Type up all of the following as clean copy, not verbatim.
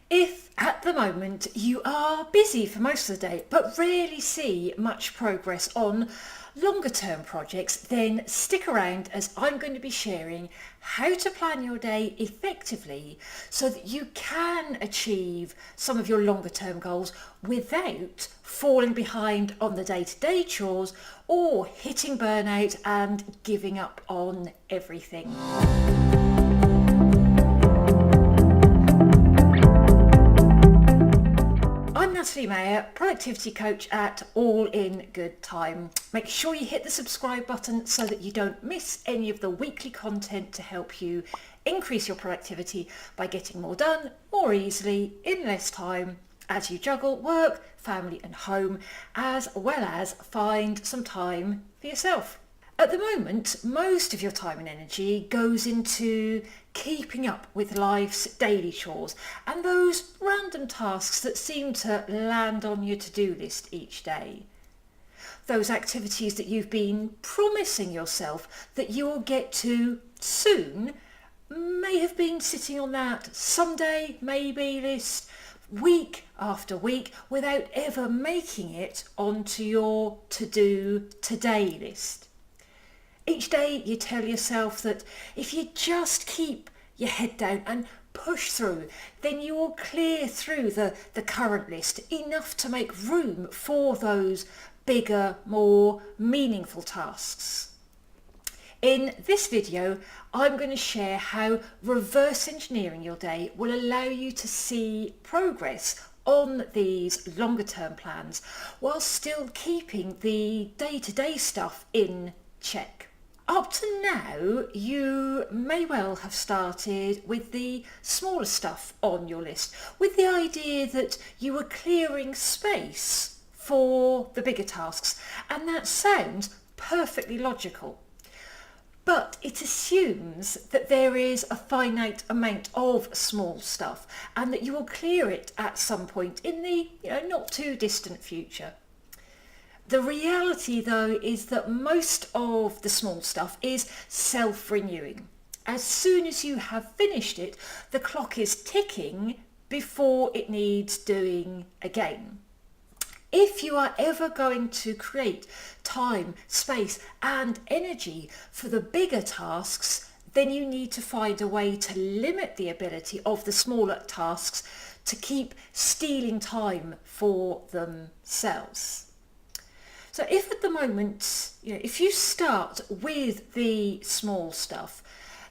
If at the moment you are busy for most of the day but rarely see much progress on longer term projects, then stick around as I'm going to be sharing how to plan your day effectively so that you can achieve some of your longer term goals without falling behind on the day-to-day chores or hitting burnout and giving up on everything. I'm Natalie Mayer, productivity coach at All in Good Time. Make sure you hit the subscribe button so that you don't miss any of the weekly content to help you increase your productivity by getting more done more easily in less time as you juggle work, family and home, as well as find some time for yourself. At the moment, most of your time and energy goes into keeping up with life's daily chores and those random tasks that seem to land on your to-do list each day. Those activities that you've been promising yourself that you'll get to soon may have been sitting on that someday maybe list week after week without ever making it onto your to-do today list. Each day you tell yourself that if you just keep your head down and push through, then you will clear through the current list enough to make room for those bigger, more meaningful tasks. In this video, I'm going to share how reverse engineering your day will allow you to see progress on these longer term plans while still keeping the day-to-day stuff in check. Up to now, you may well have started with the smaller stuff on your list, with the idea that you were clearing space for the bigger tasks, and that sounds perfectly logical. But it assumes that there is a finite amount of small stuff and that you will clear it at some point in the not too distant future. The reality, though, is that most of the small stuff is self-renewing. As soon as you have finished it, the clock is ticking before it needs doing again. If you are ever going to create time, space and energy for the bigger tasks, then you need to find a way to limit the ability of the smaller tasks to keep stealing time for themselves. So if at the moment, if you start with the small stuff,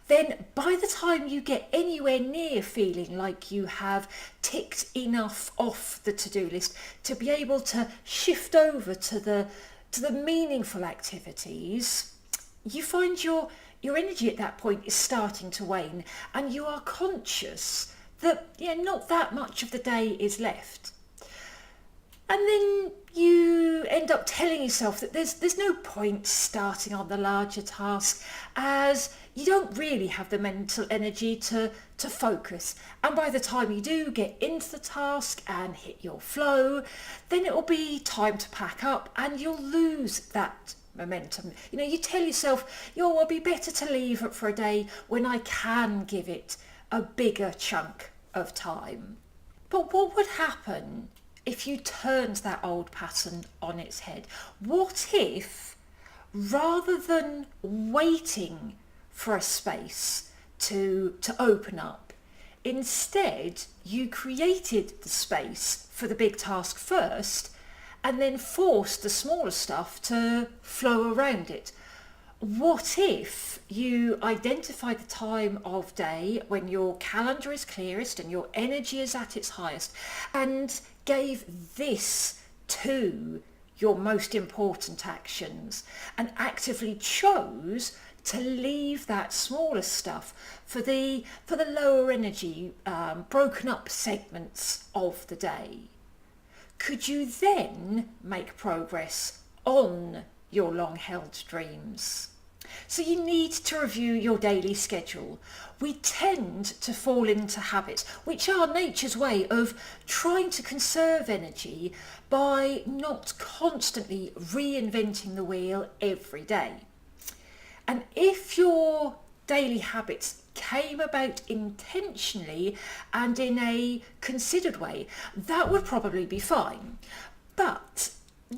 then by the time you get anywhere near feeling like you have ticked enough off the to-do list to be able to shift over to the meaningful activities, you find your energy at that point is starting to wane and you are conscious that not that much of the day is left. And then you end up telling yourself that there's no point starting on the larger task as you don't really have the mental energy to focus. And by the time you do get into the task and hit your flow, then it will be time to pack up and you'll lose that momentum. You tell yourself, it'll be better to leave it for a day when I can give it a bigger chunk of time. But what would happen if you turned that old pattern on its head? What if, rather than waiting for a space to open up, instead you created the space for the big task first and then forced the smaller stuff to flow around it? What if you identify the time of day when your calendar is clearest and your energy is at its highest and gave this to your most important actions and actively chose to leave that smaller stuff for the lower energy, broken up segments of the day? Could you then make progress on your long-held dreams? So you need to review your daily schedule. We tend to fall into habits, which are nature's way of trying to conserve energy by not constantly reinventing the wheel every day. And if your daily habits came about intentionally and in a considered way, that would probably be fine. But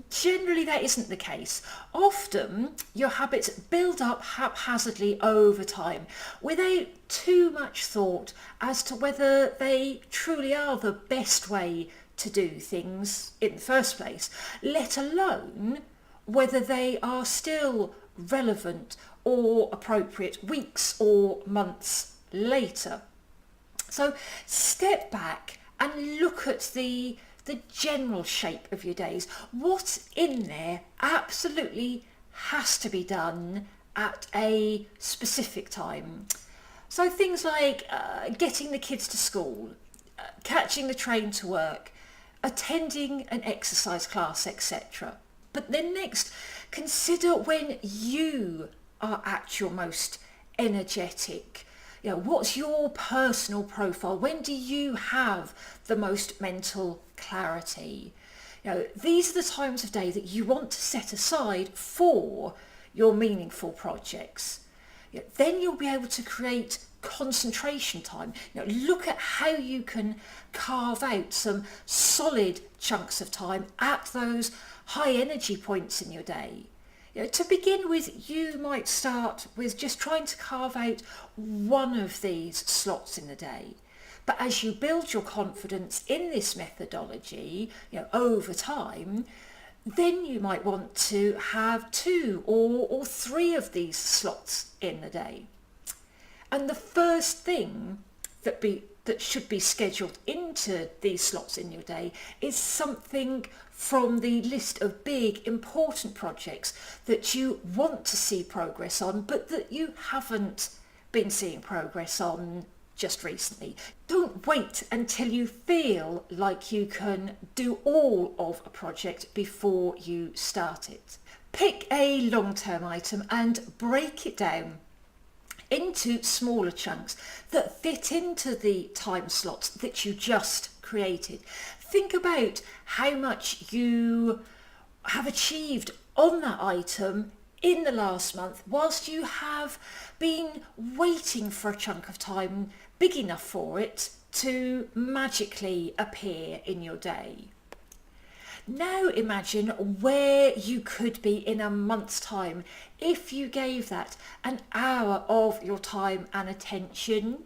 generally that isn't the case. Often your habits build up haphazardly over time without too much thought as to whether they truly are the best way to do things in the first place, let alone whether they are still relevant or appropriate weeks or months later. So step back and look at the general shape of your days. What's in there absolutely has to be done at a specific time. So things like getting the kids to school, catching the train to work, attending an exercise class, etc. But then next, consider when you are at your most energetic. What's your personal profile? When do you have the most mental clarity? These are the times of day that you want to set aside for your meaningful projects. Then you'll be able to create concentration time. Look at how you can carve out some solid chunks of time at those high energy points in your day. To begin with, you might start with just trying to carve out one of these slots in the day. But as you build your confidence in this methodology, over time, then you might want to have 2 or 3 of these slots in the day. And the first thing that should be scheduled into these slots in your day is something from the list of big important projects that you want to see progress on, but that you haven't been seeing progress on just recently. Don't wait until you feel like you can do all of a project before you start it. Pick a long-term item and break it down into smaller chunks that fit into the time slots that you just created. Think about how much you have achieved on that item in the last month whilst you have been waiting for a chunk of time big enough for it to magically appear in your day. Now imagine where you could be in a month's time if you gave that an hour of your time and attention,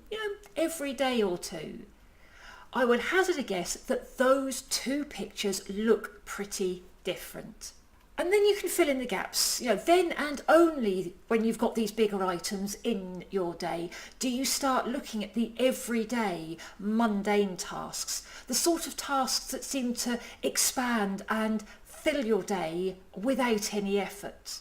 every day or two. I would hazard a guess that those 2 pictures look pretty different. And then you can fill in the gaps. Then and only when you've got these bigger items in your day do you start looking at the everyday mundane tasks, the sort of tasks that seem to expand and fill your day without any effort.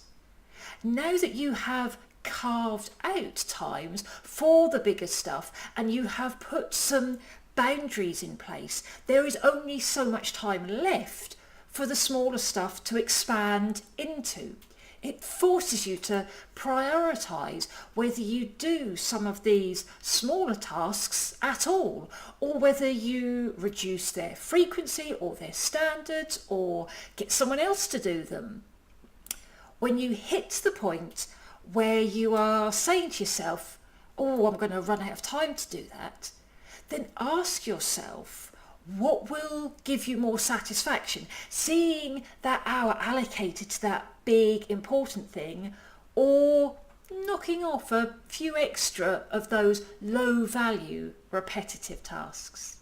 Now that you have carved out times for the bigger stuff and you have put some boundaries in place, there is only so much time left for the smaller stuff to expand into. It forces you to prioritise whether you do some of these smaller tasks at all, or whether you reduce their frequency or their standards or get someone else to do them. When you hit the point where you are saying to yourself, oh, I'm going to run out of time to do that, then ask yourself, what will give you more satisfaction? Seeing that hour allocated to that big important thing, or knocking off a few extra of those low value repetitive tasks?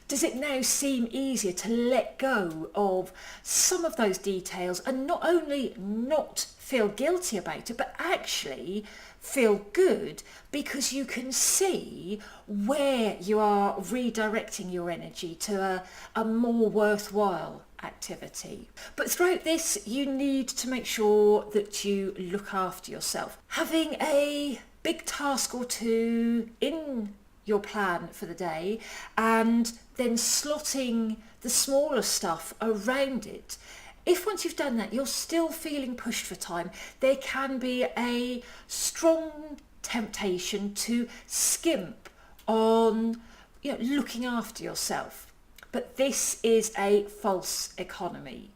Does it now seem easier to let go of some of those details and not only not feel guilty about it, but actually feel good because you can see where you are redirecting your energy to a more worthwhile activity? But throughout this, you need to make sure that you look after yourself. Having a big task or 2 in your plan for the day and then slotting the smaller stuff around it. If once you've done that you're still feeling pushed for time, there can be a strong temptation to skimp on looking after yourself. But this is a false economy.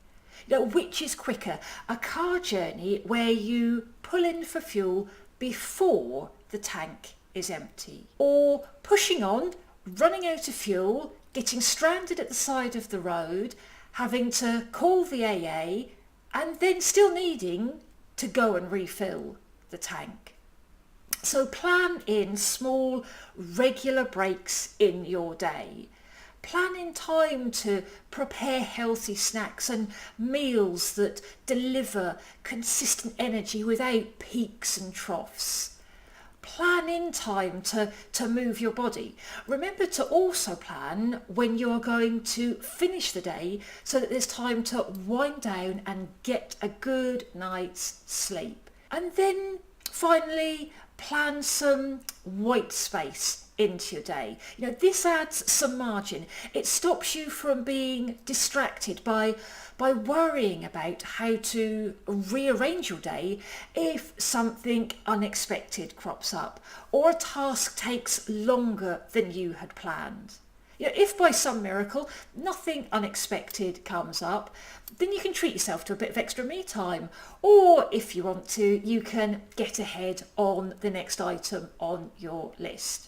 Which is quicker? A car journey where you pull in for fuel before the tank is empty. Or pushing on, running out of fuel, getting stranded at the side of the road, having to call the AA, and then still needing to go and refill the tank. So plan in small, regular breaks in your day. Plan in time to prepare healthy snacks and meals that deliver consistent energy without peaks and troughs. Plan in time to move your body. Remember to also plan when you are going to finish the day so that there's time to wind down and get a good night's sleep. And then finally, plan some white space into your day. This adds some margin. It stops you from being distracted by worrying about how to rearrange your day if something unexpected crops up or a task takes longer than you had planned. If by some miracle nothing unexpected comes up, then you can treat yourself to a bit of extra me time. Or if you want to, you can get ahead on the next item on your list.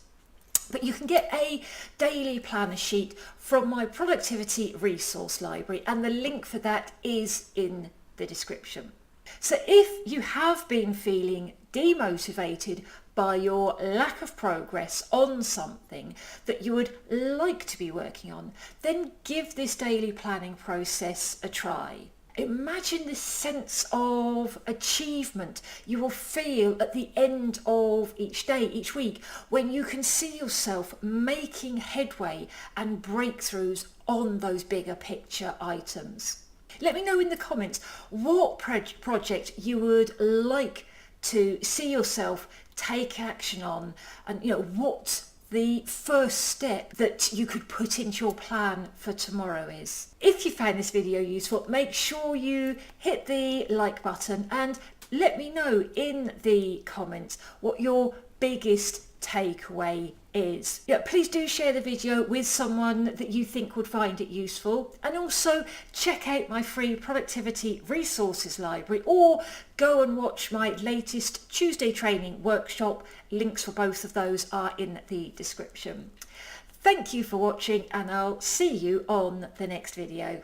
But you can get a daily planner sheet from my productivity resource library, and the link for that is in the description. So if you have been feeling demotivated by your lack of progress on something that you would like to be working on, then give this daily planning process a try. Imagine the sense of achievement you will feel at the end of each day, each week, when you can see yourself making headway and breakthroughs on those bigger picture items. Let me know in the comments what project you would like to see yourself take action on, and what the first step that you could put into your plan for tomorrow is. If you found this video useful, make sure you hit the like button and let me know in the comments what your biggest takeaway is. Please do share the video with someone that you think would find it useful, and also check out my free productivity resources library or go and watch my latest Tuesday training workshop. Links for both of those are in the description. Thank you for watching, and I'll see you on the next video.